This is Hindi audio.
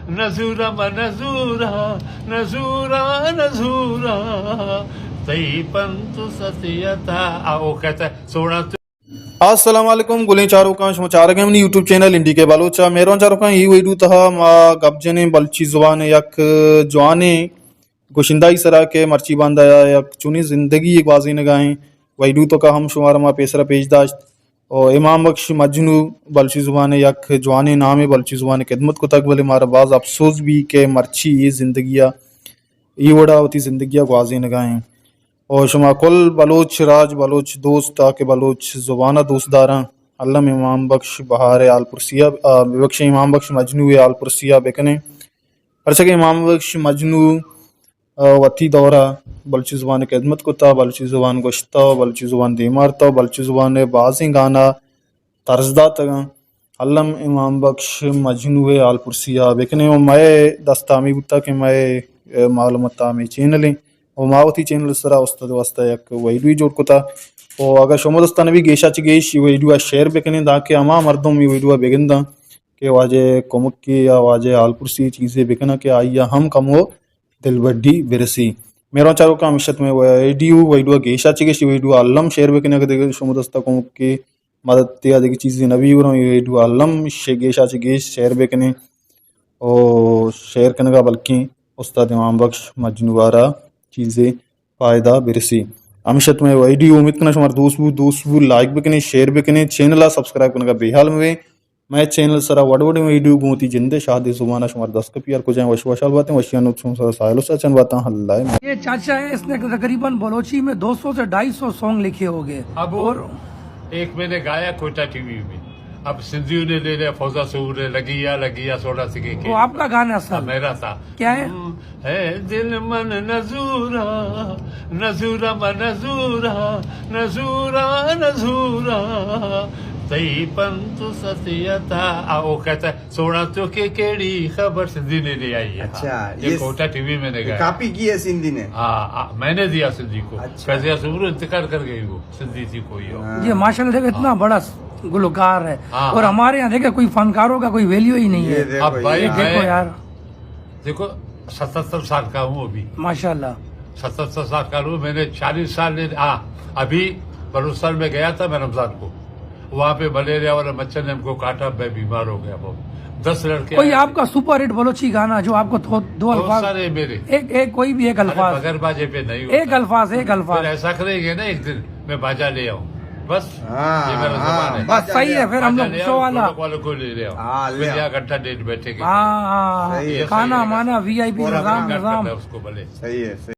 नजूरा नजूरा नजूरा नजूरा तई पंत सतियता आओ कहता है सोना अस्सलाम वालेकुम गुलें चारों का समाचार गेमनी यूट्यूब चैनल इंडी के बालोचा मेरों चारों का ही वीडियो तहा मा गबजने बलची जुबान यक जवाने गोशिंदाई सरा के मर्ची बांधा यक चुनी जिंदगी एक वाजी नगाहें वीडियो तो का हम शुमार मा पेसरा पेशदाश्त और इमाम बख्श मजनू बलची जुबान यक जवाने नाम बलची जुबान खिदमत को तक बोले मारा बाज अफसोस भी के मर्ची ये जिंदगिया ये वड़ा होती जिंदगिया वाजी नगाहें और शुमा कुल बलोच राज बलोच दोस्त ताकि बलोच जुबाना दोस्तदारा अल्लाह इमाम बख्श बहार आलपुरसिया बख्श इमाम बख्श मजनू आलपुरसिया बेकने हर इमाम बख्श मजनू वती दौरा बलची जुबान खिदमत कुता बलची जुबान गोश्ता बलची जुबान दीमारता बलची जुबान बाजी गाना तर्जदा तगा अल्लाह इमाम बख्श मजनू आलपुरसिया बेकने मैं दस्तामी बुता के मैं मालूमता में चैनलें और मावती चैनल सरा उस्ताद वास्ता एक वीडियो जोड़ कोता और अगर शोमदस्तान भी गेशा गेश वीडियो शेयर बेकने दाके अमा मर्दों में वीडियो बेगंदा के वाजे कोमुक की या वाजे आलपुरसी चीज़ें बेकना के आइया हम कम हो दिल बड्डी बिरसी मेरा चारों का मिशत में video geisha गेश video Allam share bakanae के देखे शोमदस्ता कोमुक की मदद तिया देखी चीज़ें नबी हो रहा video Allam geisha गेश share bakanae और शेयर करने का बल्कि उस्ताद इमाम बख्श मजनूवारा चीज़ें फ़ायदा बिरसी अमिशत में वीडियो उम्मीद करना शुमार दोस्त लाइक भी करें शेयर भी करें चैनल सब्सक्राइब करने का बेहाल में मैं चैनल सरा वड़ वीडियो गोती जिंदे शादी जुबाना शुमार 10 के प्यार को जाए वशाल बातें वशियान साहिल सचन बातें हल्ला ये चाचा है, इसने तकरीबन बलोची में 200 से 250 सॉन्ग लिखे हो गए। अब और एक मैंने गाया कोटा टीवी में, अब सिंधियों ने ले लिया फौजा सूर ने लगिया सोडा सिके के वो आपका गाना सर मेरा था क्या है दिल मन नजूरा नजूरा नजूरा नजूरा नजूरा तई पंत सतियता आओ कहता है सोना तो के केड़ी खबर सिंधी ने ले आई है। अच्छा, ये कोटा टीवी में गाया, कॉपी की है सिंधी ने। हाँ मैंने दिया सिंधी को। अच्छा। फैजिया सूर इंतकाल कर गई वो सिंधी थी कोई ये माशाल्लाह देखो इतना बड़ा गुलकार है हाँ। और हमारे यहाँ देखे कोई फनकारों का कोई वैल्यू ही नहीं है। अब भाई देखो यार देखो 77 साल का हूँ अभी, माशाल्लाह 77 साल का हूँ। मैंने 40 साल अभी बलूचिस्तान में गया था मैं रमजान को, वहाँ पे मलेरिया वाला मच्छर ने हमको काटा, मैं बीमार हो गया बहुत। 10 लड़के कोई आपका सुपर हिट बलोची गाना जो आपको दो अल्फाज सारे मेरे एक कोई भी एक अल्फाज बगैर बाजे पे नहीं एक अल्फाज फिर ऐसा करेंगे ना एक दिन मैं बाजा ले आऊँ बस। ये मेरा ज़बान है। बस सही है। फिर हम लोग शो वाला को ले रहा घंटा डेट बैठेंगे हाँ खाना माना VIP निजाम उसको भले सही है।